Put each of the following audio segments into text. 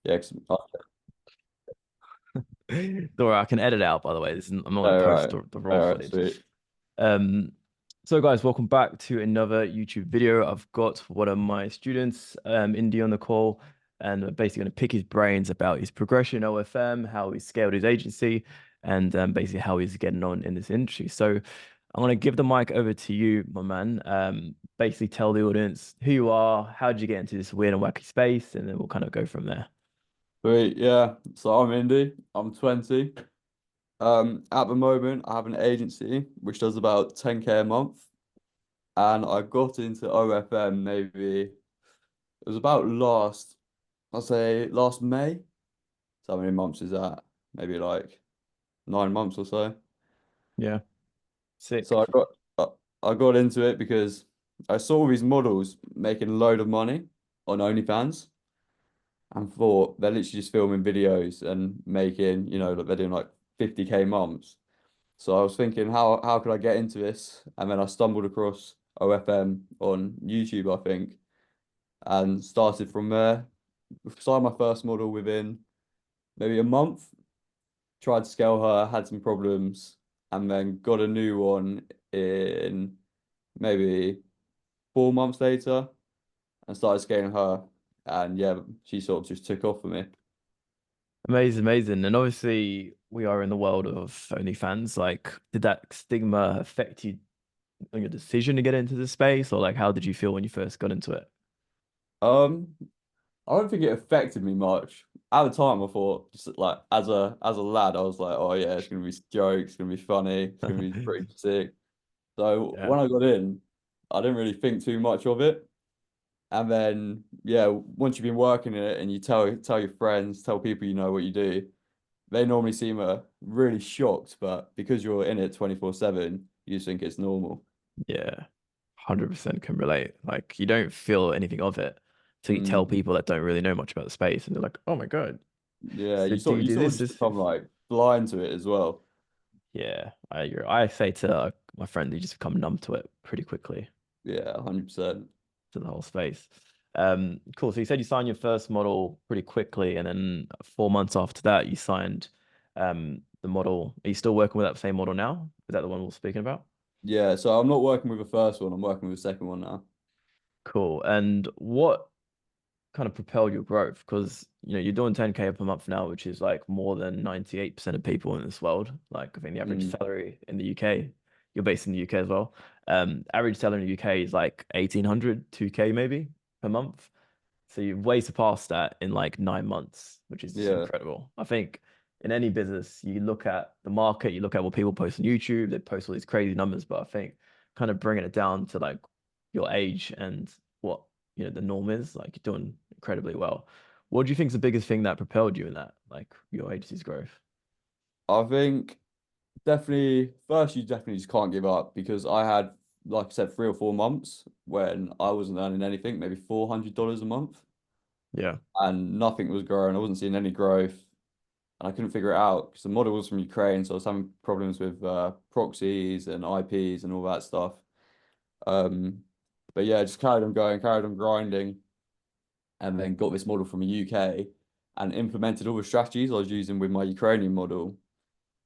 Yeah, Don't worry, I can edit it out, by the way. I'm not going all to post right, the raw all right, footage. sweet. Um, so guys, welcome back to another YouTube video. I've got one of my students, Indy, on the call, and we're basically going to pick his brains about his progression OFM, how he scaled his agency, and basically how he's getting on in this industry. So I'm going to give the mic over to you, my man. Basically tell the audience who you are, how did you get into this weird and wacky space, and then we'll kind of go from there. Sweet, yeah. So I'm Indy. I'm 20. At the moment, I have an agency which does about 10K a month, and I got into OFM maybe it was about I'll say last May. So how many months is that? Maybe like 9 months or so. Yeah, sick. So I got into it because I saw all these models making a load of money on OnlyFans and thought they're literally just filming videos and making, like they're doing like 50K months. So I was thinking, how could I get into this? And then I stumbled across OFM on YouTube, I think, and started from there. Signed my first model within maybe a month. Tried to scale her, had some problems, and then got a new one in maybe 4 months later and started scaling her. And yeah, she sort of just took off for me. Amazing, amazing. And obviously, we are in the world of OnlyFans. Like, did that stigma affect you on your decision to get into the space, or like, how did you feel when you first got into it? Um, I don't think it affected me much. At the time, I thought just like as a lad, I was like, oh yeah, it's gonna be jokes, it's gonna be funny, it's gonna be pretty sick. So Yeah, when I got in, I didn't really think too much of it. And then yeah, once you've been working in it and you tell your friends, tell people you know what you do, they normally seem really shocked, but because you're in it 24/7, you just think it's normal. yeah, 100% can relate. Like, you don't feel anything of it till you tell Mm. people that don't really know much about the space, and they're like, "Oh my God, Yeah, so you do sort you you do sort of this, just this?" become like blind to it as well. Yeah, I agree. I say to my friend, you just become numb to it pretty quickly, Yeah, 100%. to the whole space. Cool. So you said you signed your first model pretty quickly, and then 4 months after that, you signed the model. Are you still working with that same model now? Is that the one we're speaking about? Yeah, so I'm not working with the first one, I'm working with the second one now. Cool. And what kind of propelled your growth? Because you're doing 10K per month now, which is like more than 98% of people in this world. Like, I think the average Mm. salary in the UK, you're based in the UK as well. Average salary in the UK is like 1,800, 2K maybe per month. So you've way surpassed that in like 9 months, which is just Yeah. incredible. I think in any business, you look at the market, you look at what people post on YouTube, they post all these crazy numbers, but I think kind of bringing it down to like your age and what the norm is, like you're doing incredibly well. What do you think is the biggest thing that propelled you in that, like your agency's growth? I think definitely first you definitely just can't give up because I had, like I said, 3 or 4 months when I wasn't earning anything, maybe $400 a month, Yeah. and nothing was growing. I wasn't seeing any growth, and I couldn't figure it out because the model was from Ukraine, so I was having problems with proxies and IPs and all that stuff. Um, but yeah, just carried on going, carried on grinding, and then got this model from the UK and implemented all the strategies I was using with my Ukrainian model.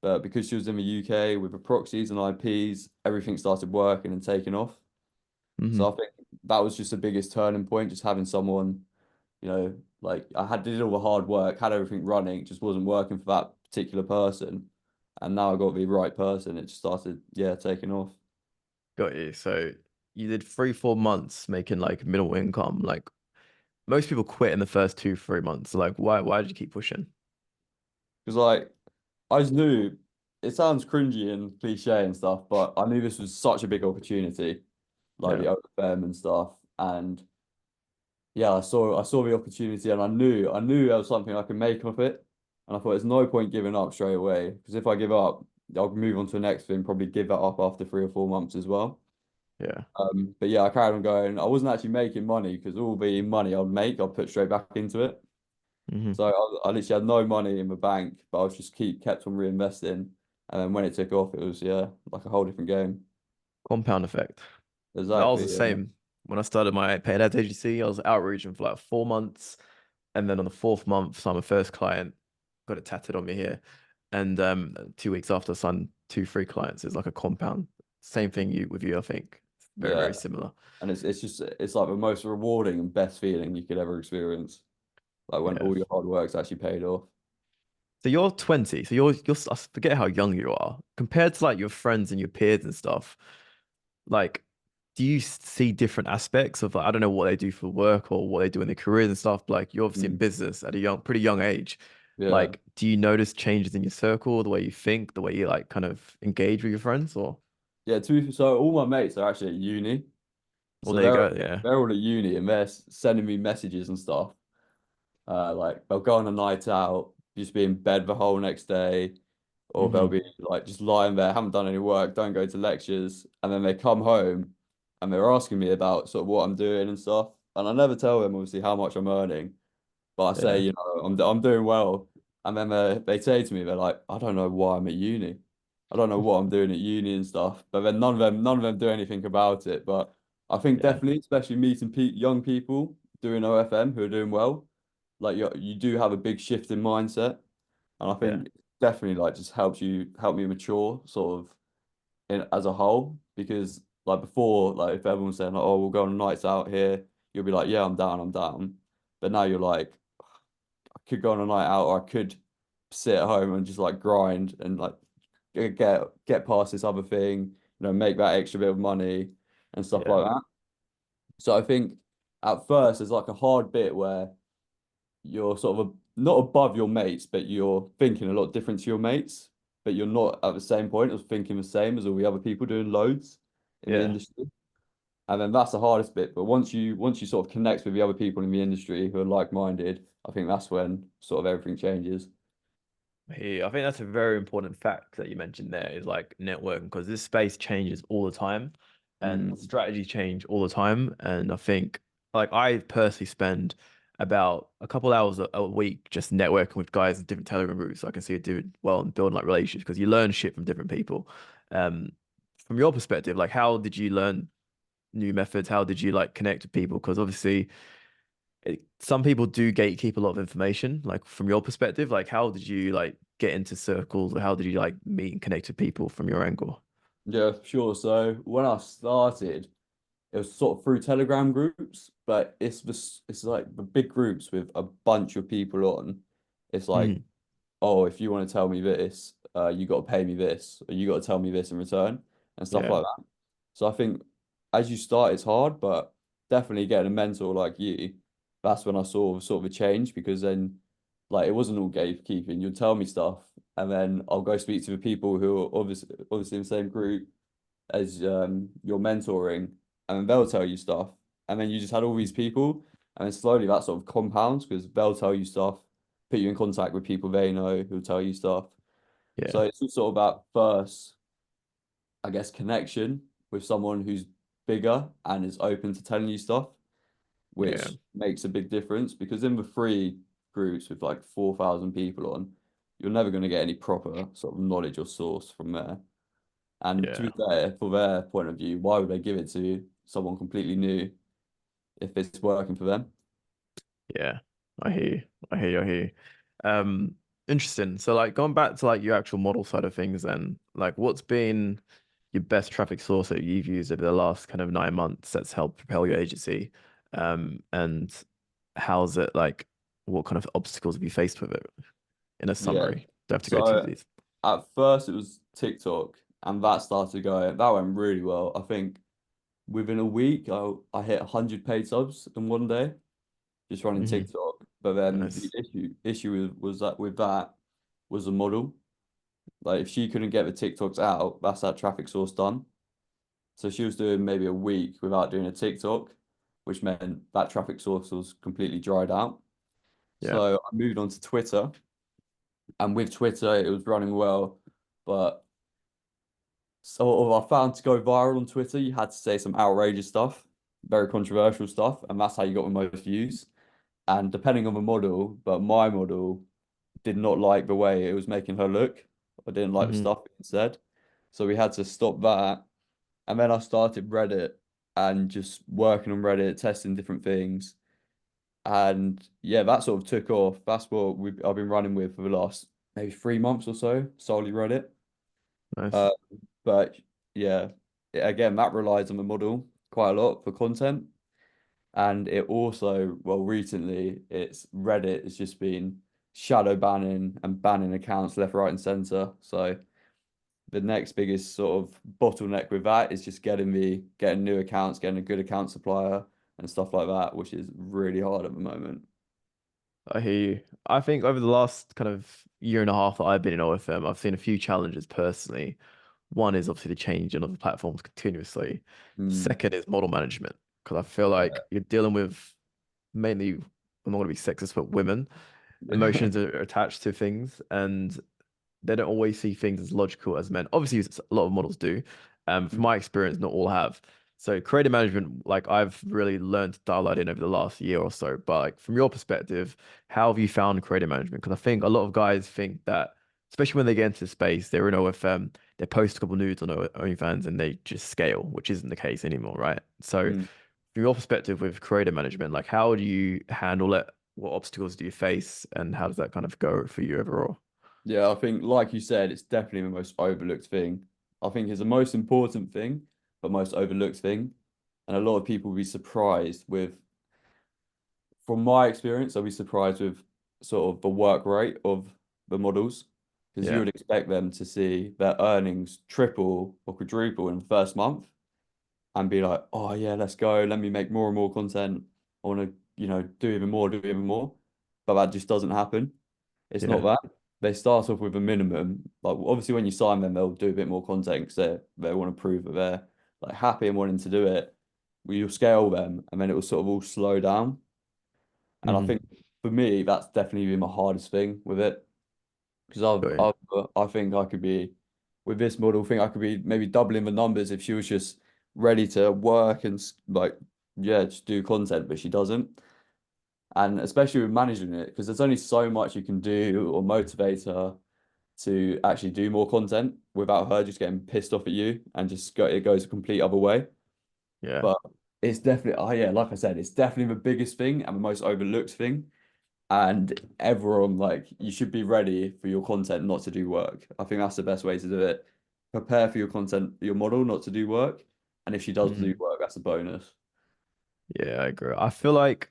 But because she was in the UK with the proxies and IPs, everything started working and taking off. So Hmm. I think that was just the biggest turning point, just having someone, like I had did all the hard work, had everything running, it just wasn't working for that particular person. And now I got the right person. It just started, yeah, taking off. Got you. So you did 3, 4 months making like minimal income. Like most people quit in the first 2, 3 months. Like why did you keep pushing? Because like I just knew it sounds cringy and cliche and stuff, but I knew this was such a big opportunity, like Yeah. the OFM and stuff. And yeah, I saw the opportunity and I knew there was something I could make of it. And I thought there's no point giving up straight away. Because if I give up, I'll move on to the next thing, probably give that up after 3 or 4 months as well. Yeah. But yeah, I carried on going. I wasn't actually making money because all the money I'd make, I'd put straight back into it. Hmm. So I literally had no money in the bank, but I was just kept on reinvesting. And then when it took off, it was yeah, like a whole different game. Compound effect. I was the Exactly. Yeah. same when I started my paid ads agency. I was outreaching for like 4 months. And then on the fourth month, signed my first client, got it tattooed on me here. And 2 weeks after, I signed two free clients. It's like a compound. Same thing with you, I think. Very, Yeah, very similar. and it's like the most rewarding and best feeling you could ever experience. Like when Yeah. all your hard work's actually paid off. So you're 20. So you're I forget how young you are compared to like your friends and your peers and stuff. Like, do you see different aspects of like, I don't know what they do for work or what they do in their careers and stuff? Like, you're obviously in Mm. business at a pretty young age. Yeah. Like, do you notice changes in your circle, the way you think, the way you like kind of engage with your friends, or Yeah, so all my mates are actually at uni. well, So there you go. Yeah. they're all at uni and they're sending me messages and stuff. Like they'll go on a night out, just be in bed the whole next day, or they'll Hmm. be like just lying there, haven't done any work, don't go to lectures, and then they come home and they're asking me about sort of what I'm doing and stuff. And I never tell them obviously how much I'm earning, but I say, Yeah. you know, I'm doing well. And then they say to me, they're like, I don't know why I'm at uni. I don't know what I'm doing at uni and stuff. But then none of them do anything about it. But I think Yeah. definitely, especially meeting pe young people doing OFM who are doing well, like you do have a big shift in mindset. And I Yeah. think definitely like just help me mature sort of in as a whole. Because like before, like if everyone's saying like, oh, we'll go on nights out here, you'll be like, yeah, I'm down. But now you're like, I could go on a night out, or I could sit at home and just like grind and like get past this other thing, you know, make that extra bit of money and stuff Yeah. like that. So I think at first there's like a hard bit where you're sort of not above your mates, but you're thinking a lot different to your mates, but you're not at the same point of thinking the same as all the other people doing loads in the Yeah. industry. And then that's the hardest bit. But once you sort of connect with the other people in the industry who are like-minded, I think that's when sort of everything changes. I think that's a very important fact that you mentioned there is like networking because this space changes all the time and Mm. strategies change all the time. And I think like I personally spend about a couple hours a week just networking with guys in different Telegram groups. So I can see it doing well and building like relationships because you learn shit from different people. Um, from your perspective, like how did you learn new methods? How did you like connect with people? Because obviously some people do gatekeep a lot of information. Like from your perspective, like how did you like get into circles or how did you like meet and connect with people from your angle? Yeah, sure. So when I started, it was sort of through Telegram groups, but it's like the big groups with a bunch of people on. It's like, Mm, oh, if you want to tell me this, you got to pay me this, or you got to tell me this in return, and stuff yeah, like that. So I think as you start, it's hard, but definitely getting a mentor like you, that's when I saw sort of a change because then, like, it wasn't all gatekeeping. You'd tell me stuff, and then I'll go speak to the people who are obviously in the same group as you're mentoring, and then they'll tell you stuff, and then you just had all these people, and then slowly that sort of compounds because they'll tell you stuff, put you in contact with people they know who'll tell you stuff. So yeah, it's just sort of about first, I guess, connection with someone who's bigger and is open to telling you stuff, yeah, which makes a big difference because in the free groups with like 4,000 people on, you're never going to get any proper sort of knowledge or source from there. And to yeah, be fair, for their point of view, why would they give it to someone completely new if it's working for them? yeah. I hear you. I hear you. I hear you. Um, Interesting. So like going back to like your actual model side of things then, like what's been your best traffic source that you've used over the last kind of 9 months that's helped propel your agency? And how's it like what kind of obstacles have you faced with it in a Yeah. summary? Don't have to go too So deep. at first it was TikTok and that started going, that went really well. I think within a week I hit 100 paid subs in one day just running Hmm. TikTok. But then the Nice. issue was that with that was the model. Like if she couldn't get the TikToks out, that's that traffic source done. So she was doing maybe a week without doing a TikTok, which meant that traffic source was completely dried out. Yeah. So I moved on to Twitter, and with Twitter, it was running well. But sort of, I found to go viral on Twitter, you had to say some outrageous stuff, very controversial stuff, and that's how you got the most views. And depending on the model, but my model did not like the way it was making her look. I didn't like the Hmm. stuff it said. So we had to stop that. And then I started Reddit and just working on Reddit, testing different things. And yeah, that sort of took off. That's what I've been running with for the last maybe 3 months or so, solely Reddit. Uh, Nice. but yeah, again, that relies on the model quite a lot for content. And it also, well, recently it's Reddit has just been shadow banning and banning accounts left, right, and center. So the next biggest sort of bottleneck with that is just getting new accounts, getting a good account supplier and stuff like that, which is really hard at the moment. I hear you. I think over the last kind of year and a half that I've been in OFM, I've seen a few challenges personally. One is obviously the change in other platforms continuously. Mm, Second is model management, because I feel like you're dealing with mainly, I'm not going to be sexist, but women. yeah. Emotions are attached to things, and they don't always see things as logical as men. Obviously, a lot of models do. From my experience, not all have. So creative management, like I've really learned to dial that in over the last year or so. But like from your perspective, how have you found creative management? Because I think a lot of guys think that, especially when they get into the space, they're in OFM, they post a couple nudes on OnlyFans and they just scale, which isn't the case anymore, right? So Mm. from your perspective with creative management, like how do you handle it? What obstacles do you face, and how does that kind of go for you overall? Yeah, I think, like you said, it's definitely the most overlooked thing. I think it's the most important thing, but most overlooked thing. And a lot of people will be surprised with, from my experience, I'll be surprised with sort of the work rate of the models because you Yeah, would expect them to see their earnings triple or quadruple in the first month and be like, oh yeah, let's go. Let me make more and more content. I want to, do even more, do even more. But that just doesn't happen. It's not yeah, that. They start off with a minimum. Like obviously when you sign them, they'll do a bit more content because they want to prove that they're like happy and wanting to do it. Well, you'll scale them and then it will sort of all slow down. And I hmm think for me, that's definitely been my hardest thing with it. Because got you. I think I could be with this model, I think I could be maybe doubling the numbers if she was just ready to work and like yeah, just do content, but she doesn't. And especially with managing it, because there's only so much you can do or motivate her to actually do more content without her just getting pissed off at you and just it goes a complete other way. Yeah, But it's definitely, oh yeah, like I said, it's definitely the biggest thing and the most overlooked thing. And everyone, like, you should be ready for your content not to do work. I think that's the best way to do it. Prepare for your content, your model not to do work. And if she does do hmm work, that's a bonus. yeah, I agree. I feel like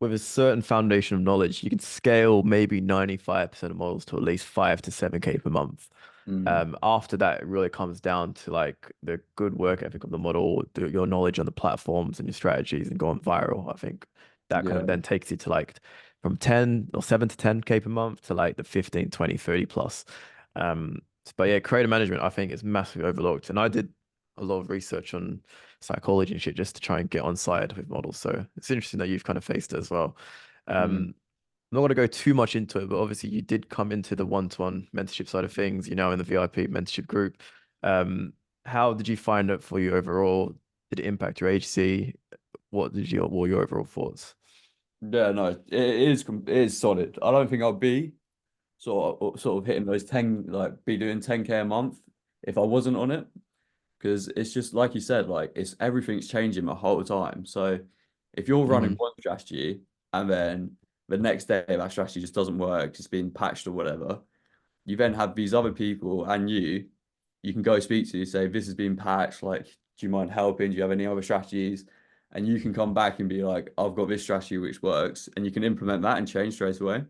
with a certain foundation of knowledge, you can scale maybe 95% of models to at least 5 to 7K per month. Mm, After that, it really comes down to like the good work ethic of the model, your knowledge on the platforms and your strategies and going viral. I think that kind yeah. of then takes you to like from 10 or 7 to 10K per month to like the 15, 20, 30 plus. But yeah, creative management, I think is massively overlooked. And I did a lot of research on psychology and shit just to try and get on side with models. So it's interesting that you've kind of faced it as well. Mm. I'm not going to go too much into it, but obviously you did come into the one-to-one mentorship side of things, in the VIP mentorship group. Um, how did you find it for you overall? Did it impact your agency? What were your overall thoughts? Yeah, no, it is solid. I don't think I'll be sort of hitting those 10, like be doing 10K a month if I wasn't on it. Because it's just like you said, like it's everything's changing the whole time. So if you're running Hmm one strategy and then the next day that strategy just doesn't work, it's been patched or whatever, you then have these other people and you can go speak to, say, this has been patched, like, do you mind helping? Do you have any other strategies? And you can come back and be like, I've got this strategy which works, and you can implement that and change straight away.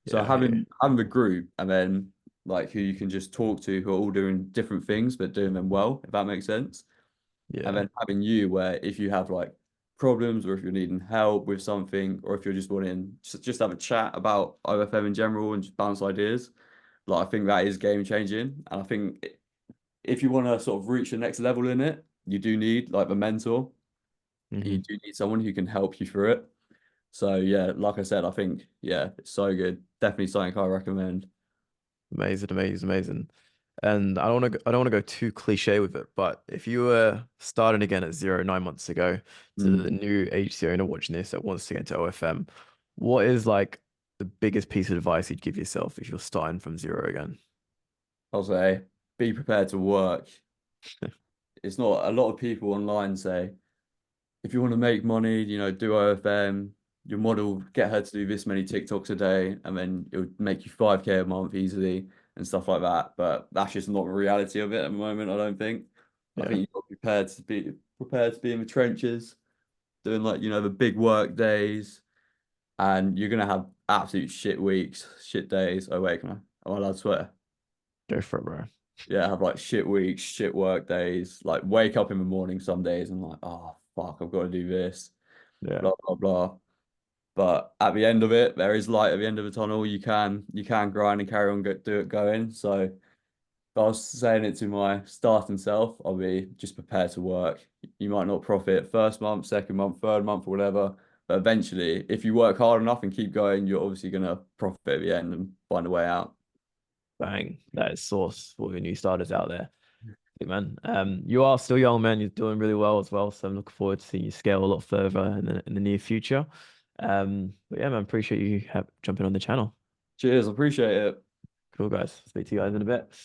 So Yeah, I hear you. having the group and then like who you can just talk to who are all doing different things but doing them well, if that makes sense. And Yeah, then having you where if you have like problems or if you're needing help with something or if you're just wanting just have a chat about OFM in general and just bounce ideas, like I think that is game changing. And I think if you want to sort of reach the next level in it, you do need like a mentor. You hmm do need someone who can help you through it. So yeah, like I said, I think yeah, it's so good. Definitely something I recommend. Amazing, amazing, amazing. And I don't want to go too cliche with it, but if you were starting again at zero 9 months ago to the Mm. new agency owner watching this that wants to get into OFM, what is like the biggest piece of advice you'd give yourself if you're starting from zero again? I'll say be prepared to work. It's not a lot of people online say if you want to make money, do OFM. your model, get her to do this many TikToks a day, and then it would make you 5K a month easily and stuff like that. But that's just not the reality of it at the moment, I don't think. I Yeah. think you've got to be prepared to be in the trenches, doing like, the big work days, and you're gonna have absolute shit weeks, shit days. Oh wait, am I allowed to swear? Go for it, bro. Yeah, have like shit weeks, shit work days, like wake up in the morning some days and like, oh fuck, I've got to do this, Yeah. blah blah blah. But at the end of it, there is light at the end of the tunnel. You can grind and carry on, do it going. So if I was saying it to my starting self, I'll be just prepared to work. You might not profit first month, second month, third month, or whatever. But eventually, if you work hard enough and keep going, you're obviously gonna profit at the end and find a way out. Bang. That is sauce for the new starters out there. Good man. You are still young, man. You're doing really well as well. So I'm looking forward to seeing you scale a lot further in the near future. But yeah, man, appreciate you jumping on the channel. Cheers, I appreciate it. Cool, guys. Speak to you guys in a bit.